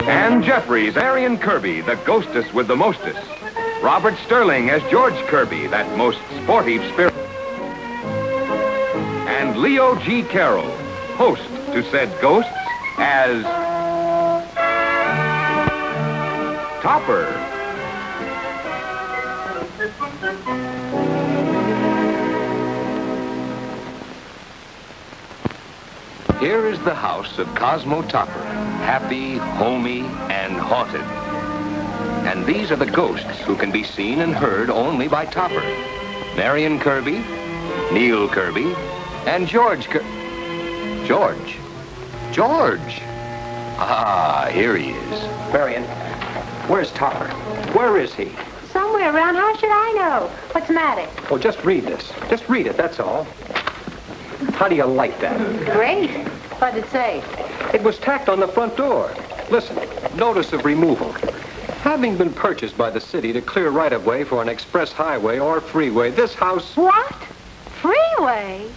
And Jeffries, Arion Kirby, the ghostess with the mostest. Robert Sterling as George Kirby, that most sporty spirit. And Leo G. Carroll, host to said ghosts, as Topper. Here is the house of Cosmo Topper, happy, homey, and haunted. And these are the ghosts who can be seen and heard only by Topper. Marion Kirby, Neil Kirby, and George George. George. Ah, here he is. Marion, where's Topper? Where is he? Somewhere around. How should I know? What's the matter? Oh, just read this. Just read it, that's all. How do you like that? Great. What'd it say? It was tacked on the front door. Listen, notice of removal. Having been purchased by the city to clear right-of-way for an express highway or freeway, this house... What? Freeway?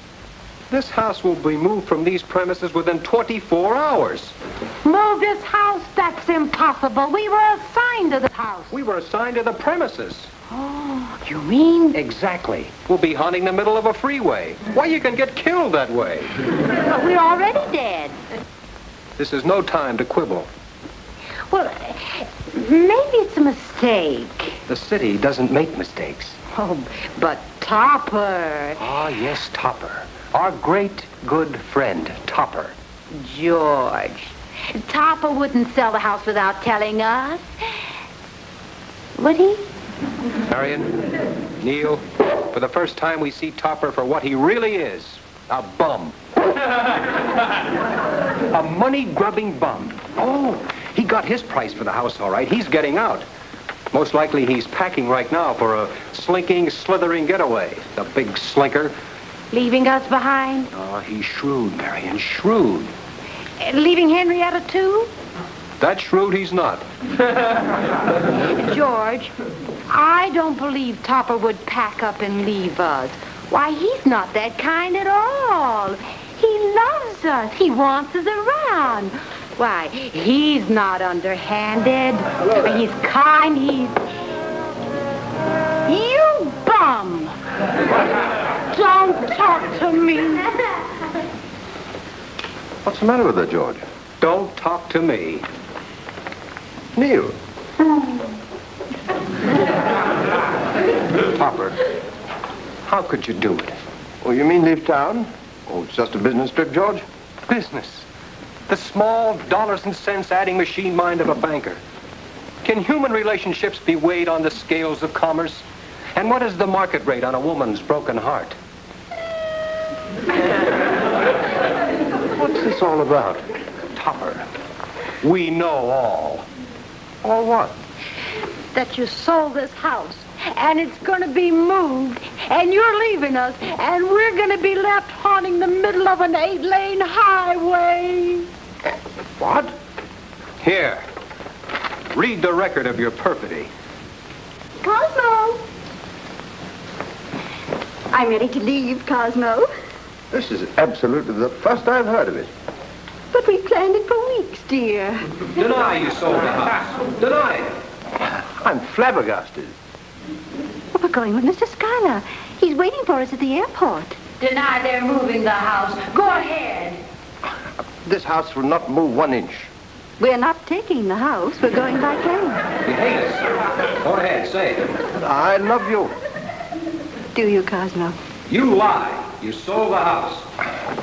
This house will be moved from these premises within 24 hours. Move this house? That's impossible. We were assigned to the house. We were assigned to the premises. Oh, you mean? Exactly. We'll be haunting the middle of a freeway. Why, you can get killed that way. But we're already dead. This is no time to quibble. Well, maybe it's a mistake. The city doesn't make mistakes. Oh, but Topper. Ah, yes, Topper. Our great, good friend, Topper. George. Topper wouldn't sell the house without telling us. Would he? Marion, Neil, for the first time we see Topper for what he really is. A bum. A money-grubbing bum. Oh, he got his price for the house, all right. He's getting out. Most likely he's packing right now for a slinking, slithering getaway. The big slinker. Leaving us behind? Oh, he's shrewd, Marion, shrewd. Leaving Henrietta, too? That shrewd he's not. George, I don't believe Topper would pack up and leave us. Why, he's not that kind at all. He loves us. He wants us around. Why, he's not underhanded. He's kind. You bum! Don't talk to me. What's the matter with her, George? Don't talk to me. Neil. Topper, how could you do it? Oh, you mean leave town? Oh, it's just a business trip, George? Business. The small dollars and cents adding machine mind of a banker. Can human relationships be weighed on the scales of commerce? And what is the market rate on a woman's broken heart? What's this all about? Topper, we know all. All what? That you sold this house, and it's going to be moved, and you're leaving us, and we're going to be left haunting the middle of an 8-lane highway. What? Here, read the record of your perfidy. Cosmo! I'm ready to leave, Cosmo. This is absolutely the first I've heard of it. But we planned it for weeks, dear. Deny you sold the house. Deny it. I'm flabbergasted. Well, we're going with Mr. Schuyler. He's waiting for us at the airport. Deny they're moving the house. Go ahead. This house will not move 1 inch. We're not taking the house. We're going by plane. You hate us. Go ahead, say it. I love you. Do you, Cosmo? You lie. You sold the house.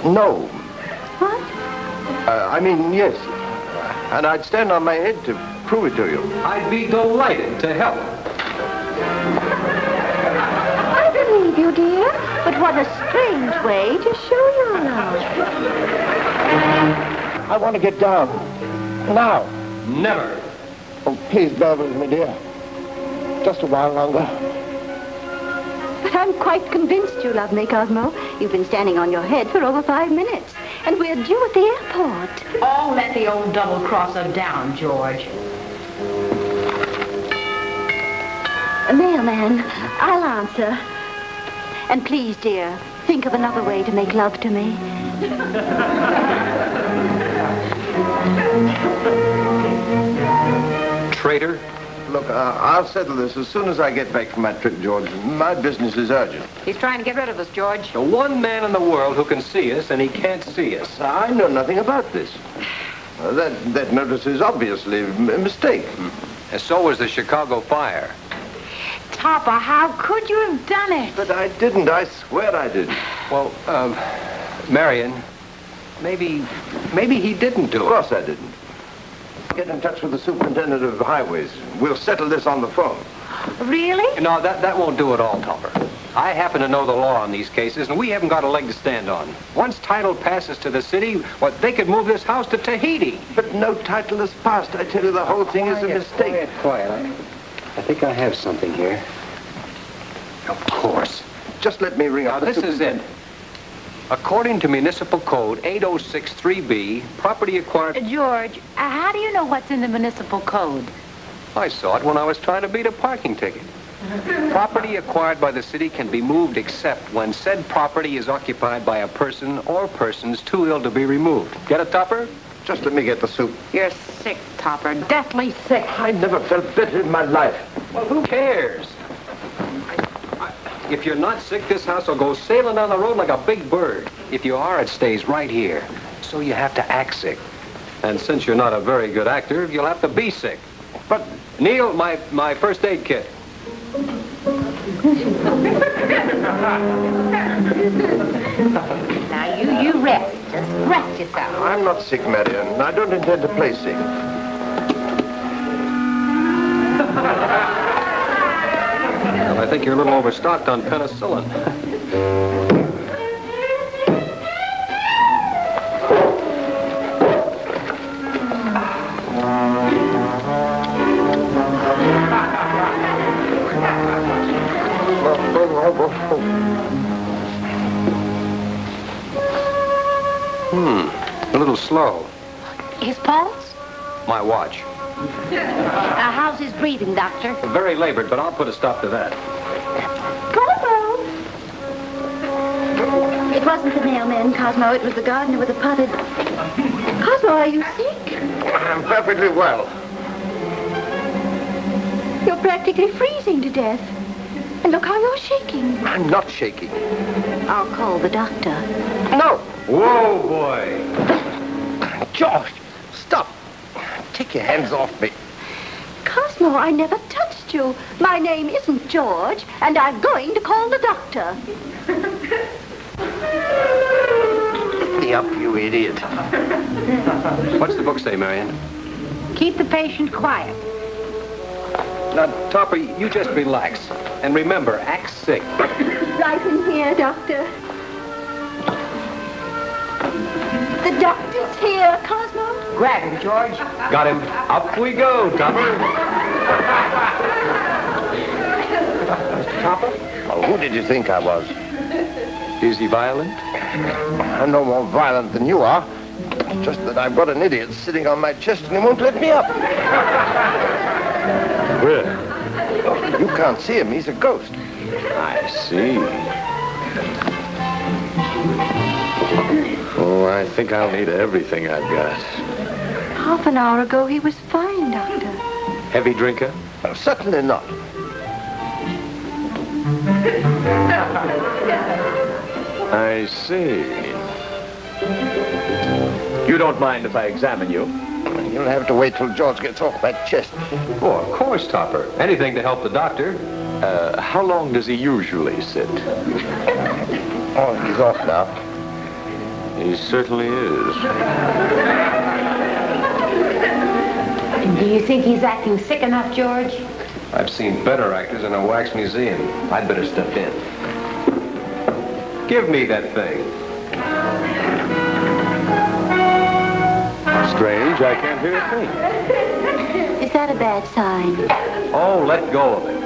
No. What? I mean, yes. And I'd stand on my head to prove it to you. I'd be delighted to help. I believe you, dear. But what a strange way to show your love. I want to get down. Now. Never. Oh, please bear with me, dear. Just a while longer. But I'm quite convinced you love me, Cosmo. You've been standing on your head for over 5 minutes. And we're due at the airport. Oh, let the old double-crosser down, George. Mailman, I'll answer. And please, dear, think of another way to make love to me. traitor? Look, I'll settle this as soon as I get back from my trip, George. My business is urgent. He's trying to get rid of us, George. The one man in the world who can see us, and he can't see us. I know nothing about this. That notice is obviously a mistake. And so was the Chicago fire. Topper, how could you have done it? But I didn't. I swear I didn't. Well, Marion, maybe he didn't do Of it. course I didn't. Get in touch with the superintendent of highways. We'll settle this on the phone. Really? No, that won't do it all, Topper. I happen to know the law on these cases, and we haven't got a leg to stand on. Once title passes to the city, they could move this house to Tahiti. But no title is passed. I tell you, the whole thing is a mistake. Quiet. I think I have something here. Of course. Just let me ring Now, up the this is it. According to Municipal Code 8063B, property acquired... George, how do you know what's in the municipal code? I saw it when I was trying to beat a parking ticket. Property acquired by the city can be moved except when said property is occupied by a person or persons too ill to be removed. Get it, Topper? Just let me get the soup. You're sick, Topper. Deathly sick. I never felt better in my life. Well, who cares? If you're not sick, this house will go sailing down the road like a big bird. If you are, it stays right here. So you have to act sick. And since you're not a very good actor, you'll have to be sick. But, Neil, my first aid kit. Now, you rest. Just rest yourself. I'm not sick, Marion. I don't intend to play sick. Well, I think you're a little overstocked on penicillin. A little slow. His pulse? My watch. How's his breathing, Doctor? Very labored, but I'll put a stop to that. Cosmo! It wasn't the mailman, Cosmo. It was the gardener with the potted... Cosmo, are you sick? I'm perfectly well. You're practically freezing to death. And look how you're shaking. I'm not shaking. I'll call the doctor. No! Whoa, boy. George, stop. Take your hands off me. Cosmo, I never touched you. My name isn't George, and I'm going to call the doctor. Let me up, you idiot. What's the book say, Marion? Keep the patient quiet. Now, Topper, you just relax. And remember, act sick. Right in here, doctor. The doctor's here, Cosmo. Grab him, George. Got him. Up we go, Topper. Topper? Well, who did you think I was? Is he violent? I'm no more violent than you are. Just that I've got an idiot sitting on my chest and he won't let me up. Where? You can't see him. He's a ghost. I see. Oh, I think I'll need everything I've got. Half an hour ago, he was fine, Doctor. Heavy drinker? Certainly not. I see. You don't mind if I examine you? You'll have to wait till George gets off my chest. Oh, of course, Topper. Anything to help the doctor. How long does he usually sit? Oh, he's off now. He certainly is. Do you think he's acting sick enough, George? I've seen better actors in a wax museum. I'd better step in. Give me that thing. Strange, I can't hear a thing. Is that a bad sign? Oh, let go of it.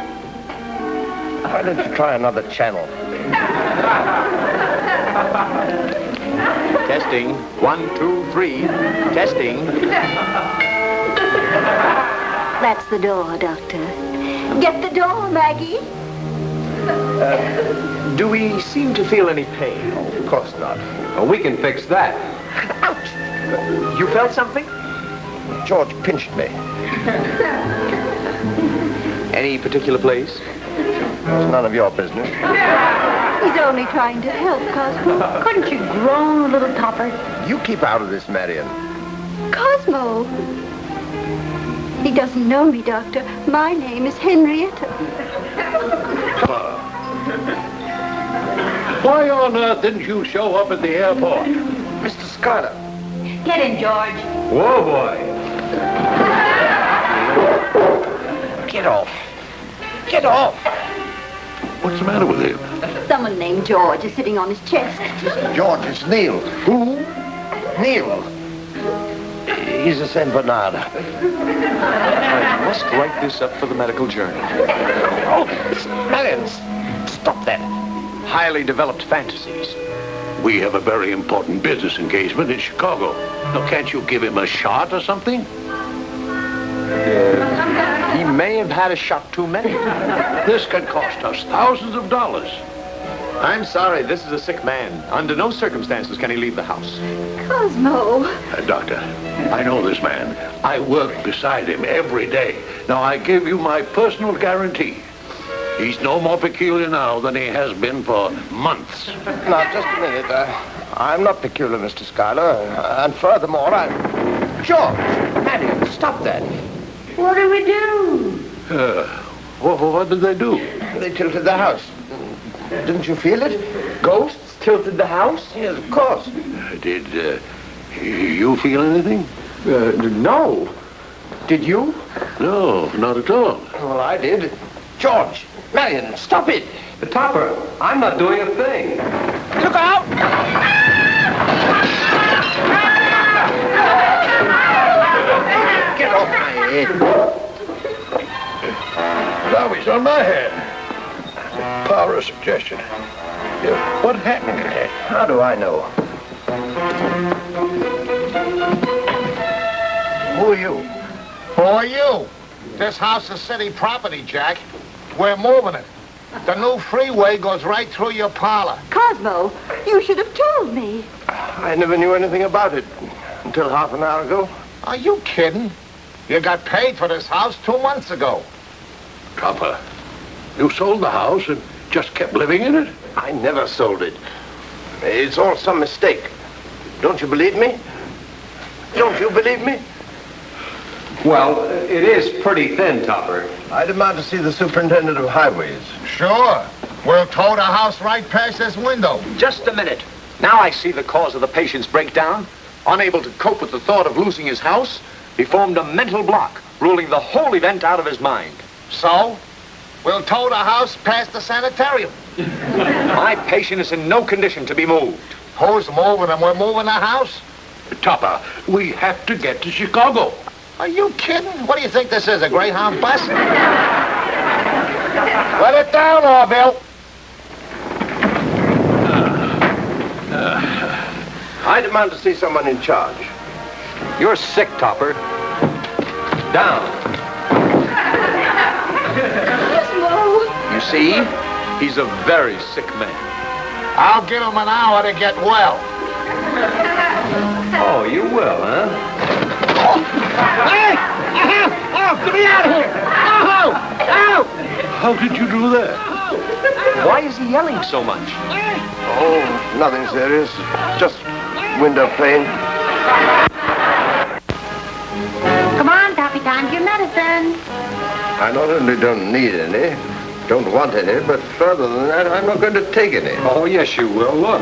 Why don't you try another channel? Testing. 1, 2, 3. Testing. That's the door, Doctor. Get the door, Maggie. Do we seem to feel any pain? Of course not. Well, we can fix that. You felt something? George pinched me. Any particular place? It's none of your business. He's only trying to help, Cosmo. Couldn't you groan a little, Topper? You keep out of this, Marion. Cosmo! He doesn't know me, Doctor. My name is Henrietta. Why on earth didn't you show up at the airport? Mr. Schuyler. Get in, George. Whoa, boy. Get off. Get off. What's the matter with him? Someone named George is sitting on his chest. George, it's Neil. Who? Neil. He's a St. Bernard. I must write this up for the medical journal. Oh, Marion, stop that. Highly developed fantasies. We have a very important business engagement in Chicago. Now, can't you give him a shot or something? He may have had a shot too many. This can cost us thousands of dollars. I'm sorry, this is a sick man. Under no circumstances can he leave the house. Cosmo. Doctor, I know this man. I work beside him every day. Now, I give you my personal guarantee. He's no more peculiar now than he has been for months. Now, just a minute. I'm not peculiar, Mr. Schuyler. And furthermore, George, Marion, stop that. What do we do? What did they do? They tilted the house. Didn't you feel it? Ghosts tilted the house? Yes, of course. Did you feel anything? No. Did you? No, not at all. Well, I did. George, Marion, stop it. Topper, I'm not doing a thing. Look out! Get off my head. Now he's on my head. Power of suggestion. Yeah, what happened? How do I know? Who are you? Who are you? This house is city property, Jack. We're moving it. The new freeway goes right through your parlor. Cosmo, you should have told me. I never knew anything about it until half an hour ago. Are you kidding? You got paid for this house 2 months ago. Topper, you sold the house and just kept living in it? I never sold it. It's all some mistake. Don't you believe me? Don't you believe me? Well, it is pretty thin, Topper. I demand to see the superintendent of highways. Sure. We'll tow the house right past this window. Just a minute. Now I see the cause of the patient's breakdown. Unable to cope with the thought of losing his house, he formed a mental block, ruling the whole event out of his mind. So, we'll tow the house past the sanitarium. My patient is in no condition to be moved. Who's moving and we're moving the house? Topper, we have to get to Chicago. Are you kidding? What do you think this is, a Greyhound bus? Let it down, Orville. I demand to see someone in charge. You're sick, Topper. Down. Cosmo. You see, he's a very sick man. I'll give him an hour to get well. Oh, you will, huh? Hey! Oh, get me out of here! Oh! Ow! How did you do that? Why is he yelling so much? Oh, nothing serious. Just window pane. Come on, Toppy, time for your medicine. I not only don't need any, don't want any, but further than that, I'm not going to take any. Oh, yes, you will. Look.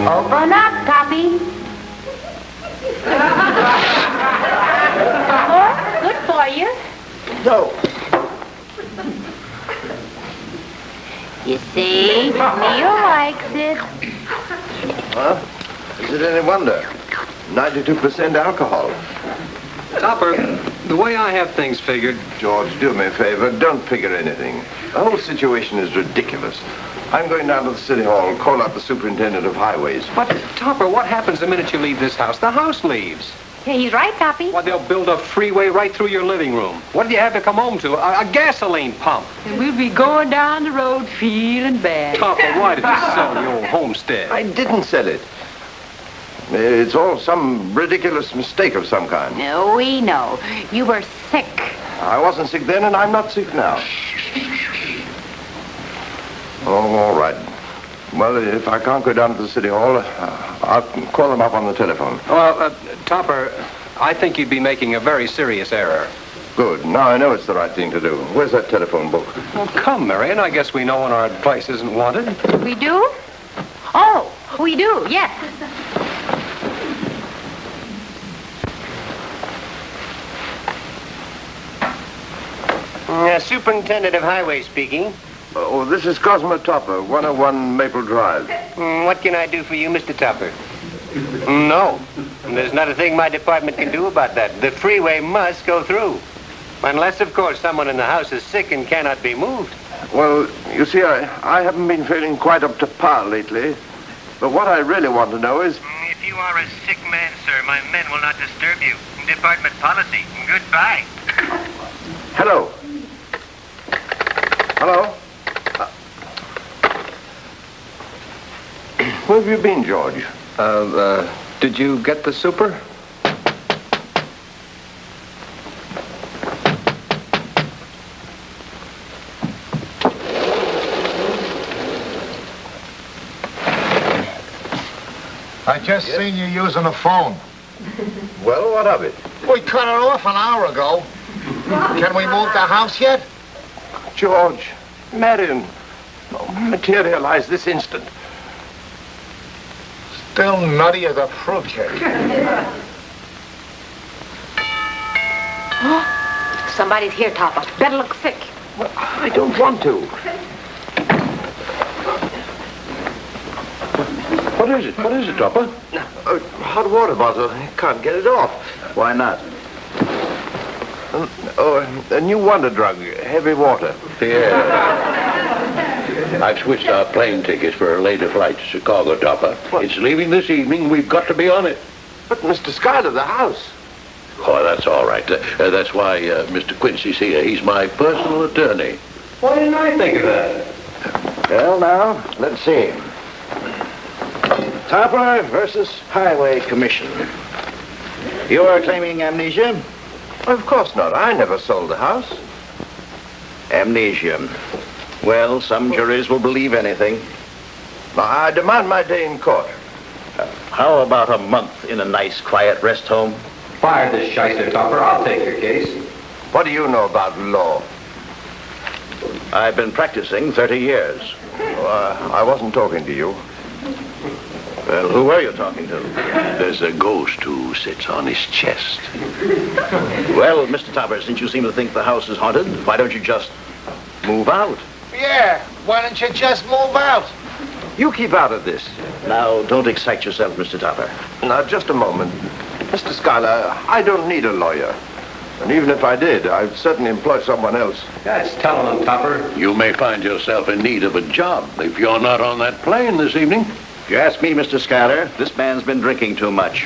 Open up, Toppy. Oh, good for you. No. You see, Neil likes it. Huh? Is it any wonder? 92% alcohol. Topper, the way I have things figured, George, do me a favor. Don't figure anything. The whole situation is ridiculous. I'm going down to the city hall and call out the superintendent of highways. but Topper, what happens the minute you leave this house? The house leaves. Yeah, he's right, Toppy. Why, they'll build a freeway right through your living room. What do you have to come home to? A gasoline pump. And we'll be going down the road feeling bad. Topper, why did you sell your old homestead? I didn't sell it. It's all some ridiculous mistake of some kind. No, we know. You were sick. I wasn't sick then, and I'm not sick now. Oh, all right. Well, if I can't go down to the city hall, I'll call them up on the telephone. Well, Topper, I think you'd be making a very serious error. Good. Now I know it's the right thing to do. Where's that telephone book? Well, come, Marion. I guess we know when our advice isn't wanted. We do? Oh, we do, yes. Superintendent of Highway speaking. Oh, this is Cosmo Topper, 101 Maple Drive. What can I do for you, Mr. Topper? No. There's not a thing my department can do about that. The freeway must go through. Unless, of course, someone in the house is sick and cannot be moved. Well, you see, I haven't been feeling quite up to par lately. But what I really want to know is... If you are a sick man, sir, my men will not disturb you. Department policy. Goodbye. Hello. Hello? Where have you been, George? Did you get the super? I just seen you using the phone. Well, what of it? We cut it off an hour ago. Can we move the house yet? George, Marion, materialize this instant. Still nutty as a fruitcake. Somebody's here, Topper. Better look sick. Well, I don't want to. What is it? What is it, Topper? A hot water bottle. I can't get it off. Why not? A new wonder drug, heavy water. Yeah. I've switched our plane tickets for a later flight to Chicago, Topper. What? It's leaving this evening. We've got to be on it. But, Mr. Schuyler, the house. Oh, that's all right. That's why Mr. Quincy's here. He's my personal attorney. Why didn't I think of that? Well, now, let's see. Topper versus Highway Commission. You are claiming amnesia? Of course not. I never sold the house. Amnesia. Well, some juries will believe anything. Now, I demand my day in court. How about a month in a nice, quiet rest home? Fire this shyster, Topper. I'll take your case. What do you know about law? I've been practicing 30 years. I wasn't talking to you. Well, who were you talking to? There's a ghost who sits on his chest. Well, Mr. Topper, since you seem to think the house is haunted, why don't you just move out? Yeah, why don't you just move out? You keep out of this. Now, don't excite yourself, Mr. Topper. Now, just a moment. Mr. Schuyler, I don't need a lawyer. And even if I did, I'd certainly employ someone else. That's telling them, Topper. You may find yourself in need of a job if you're not on that plane this evening. If you ask me, Mr. Schuyler, this man's been drinking too much.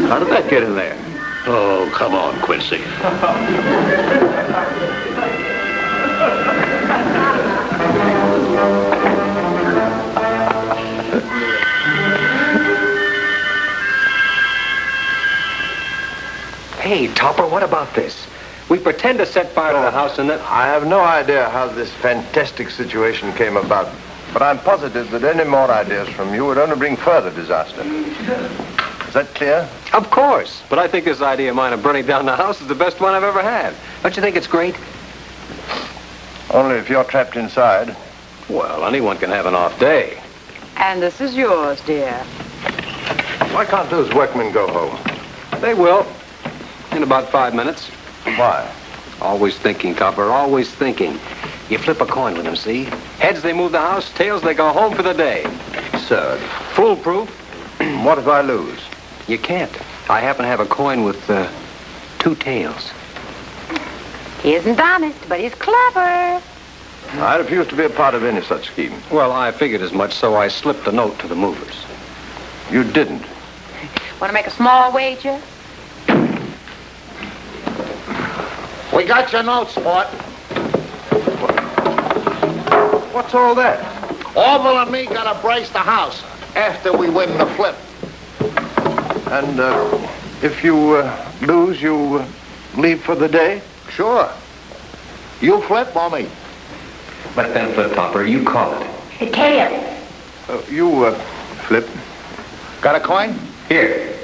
How did that get in there? Oh, come on, Quincy. Hey, Topper, what about this? We pretend to set fire to the house and then... I have no idea how this fantastic situation came about, but I'm positive that any more ideas from you would only bring further disaster. Is that clear? Of course. But I think this idea of mine of burning down the house is the best one I've ever had. Don't you think it's great? Only if you're trapped inside. Well, anyone can have an off day. And this is yours, dear. Why can't those workmen go home? They will. In about 5 minutes. Why? Always thinking, Topper, always thinking. You flip a coin with them, see? Heads, they move the house. Tails, they go home for the day. Absurd. Foolproof. What if I lose? You can't. I happen to have a coin with 2 tails. He isn't honest, but he's clever. I refuse to be a part of any such scheme. Well, I figured as much, so I slipped a note to the movers. You didn't. Want to make a small wager? We got your note, Sport. What's all that? Orville and me gotta brace the house after we win the flip. And if you lose, you leave for the day? Sure. You flip or me? Let them flip, Topper. You call it. Tails. You flip. Got a coin? Here.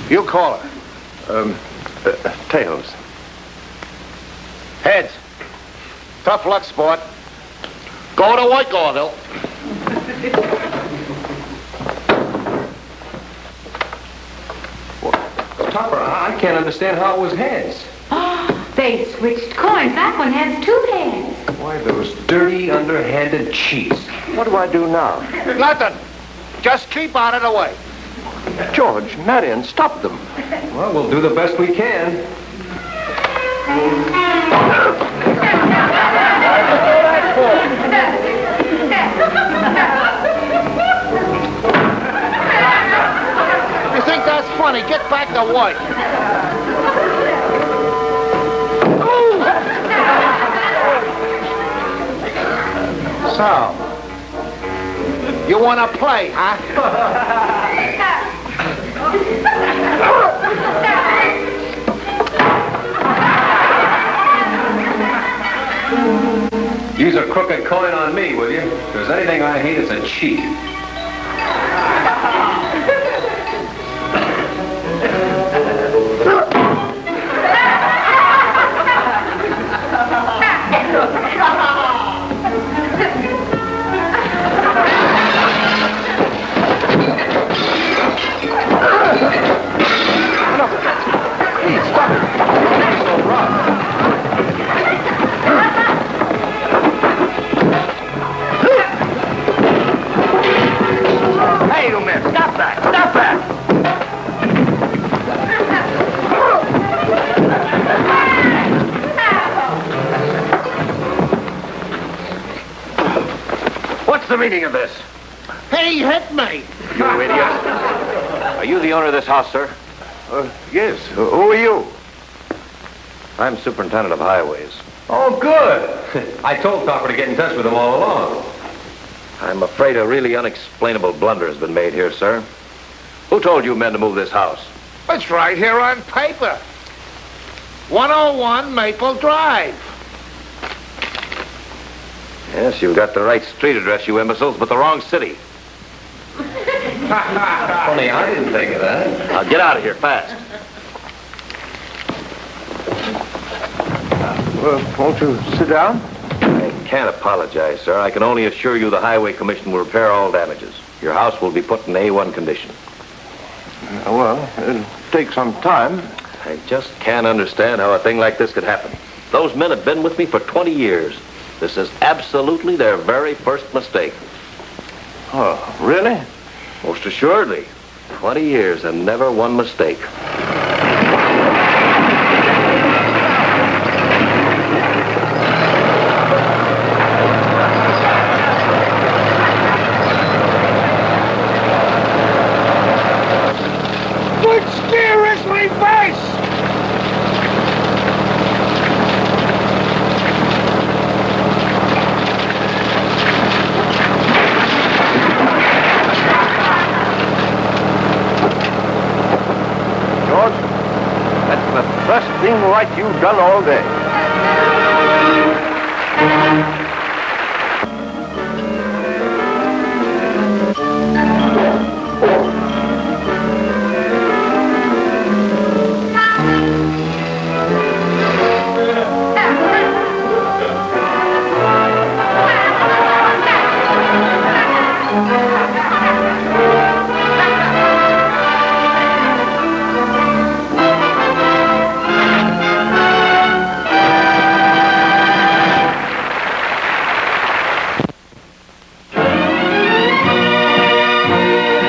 You call it. Tails. Heads. Tough luck, sport. Go to work, Orville. Topper, I can't understand how it was heads. They switched coins. That one has two heads. Why, those dirty, underhanded cheats. What do I do now? Nothing. Just keep out of the way. George, Marion, stop them. Well, we'll do the best we can. You think that's funny? Get back to work. So, you want to play, huh? Use a crooked coin on me, will you? If there's anything I hate, it's a cheat. Hey, you men, stop that! Stop that! What's the meaning of this? He hit me. You idiot. Are you the owner of this house, sir? Yes. Who are you? I'm superintendent of highways. Oh, good. I told Topper to get in touch with him all along. I'm afraid a really unexplainable blunder has been made here, sir. Who told you men to move this house? It's right here on paper. 101 Maple Drive. Yes, you've got the right street address, you imbeciles, but the wrong city. Funny, I didn't think of that. Now get out of here fast. Won't you sit down? I can't apologize, sir. I can only assure you the Highway Commission will repair all damages. Your house will be put in A1 condition. Well, it'll take some time. I just can't understand how a thing like this could happen. Those men have been with me for 20 years. This is absolutely their very first mistake. Oh, really? Most assuredly. 20 years and never one mistake. Good steer is reverse. George, that's the first thing right you've done all day.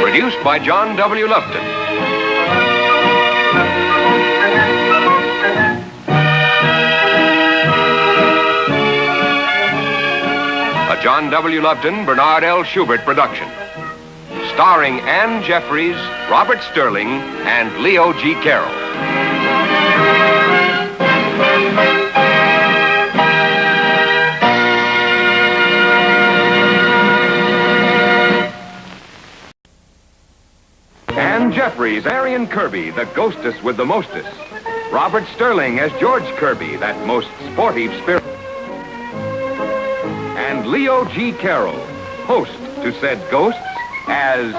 Produced by John W. Lufton. A John W. Lufton, Bernard L. Schubert production. Starring Ann Jeffries, Robert Sterling, and Leo G. Carroll. Jeffries, Marion Kirby, the ghostess with the mostest. Robert Sterling as George Kirby, that most sportive spirit. And Leo G. Carroll, host to said ghosts, as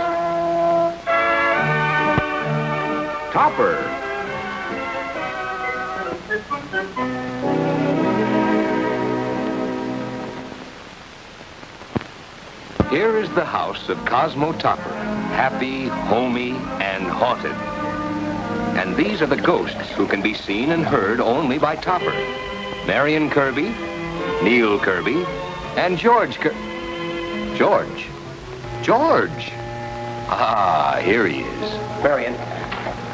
Topper. Here is the house of Cosmo Topper, happy, homey, and haunted. And these are the ghosts who can be seen and heard only by Topper. Marion Kirby, Neil Kirby, and George George. George. Ah, here he is. Marion,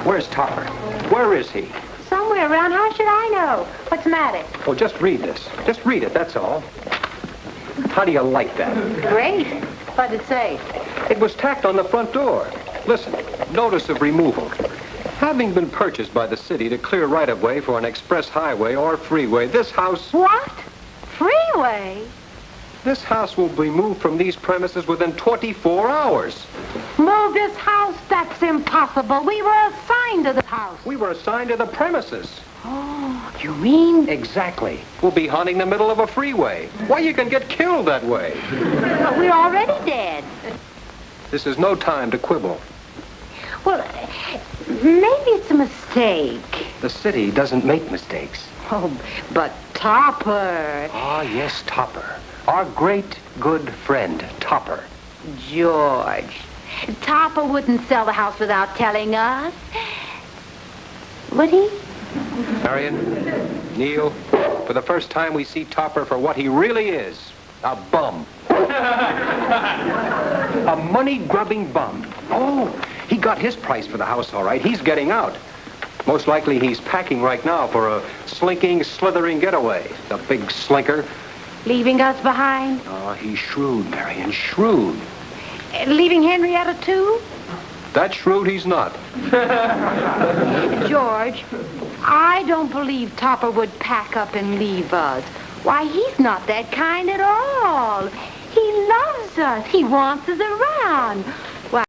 where's Topper? Where is he? Somewhere around. How should I know? What's the matter? Oh, just read this. Just read it, that's all. How do you like that? Great. What'd it say? It was tacked on the front door. Listen, notice of removal. Having been purchased by the city to clear right-of-way for an express highway or freeway, this house... What? Freeway? This house will be moved from these premises within 24 hours. Move this house? That's impossible. We were assigned to the house. We were assigned to the premises. Oh, you mean? Exactly. We'll be haunting the middle of a freeway. Why, you can get killed that way. But we're already dead. This is no time to quibble. Well, maybe it's a mistake. The city doesn't make mistakes. Oh, but Topper. Ah, yes, Topper. Our great, good friend, Topper. George. Topper wouldn't sell the house without telling us. Would he? Marion, Neil, for the first time we see Topper for what he really is. A bum. A money-grubbing bum. Oh, he got his price for the house, all right. He's getting out. Most likely he's packing right now for a slinking, slithering getaway. The big slinker. Leaving us behind? Oh, he's shrewd, Marion, shrewd. Leaving Henrietta, too? That shrewd he's not. George, I don't believe Topper would pack up and leave us. Why, he's not that kind at all. He loves us. He wants us around.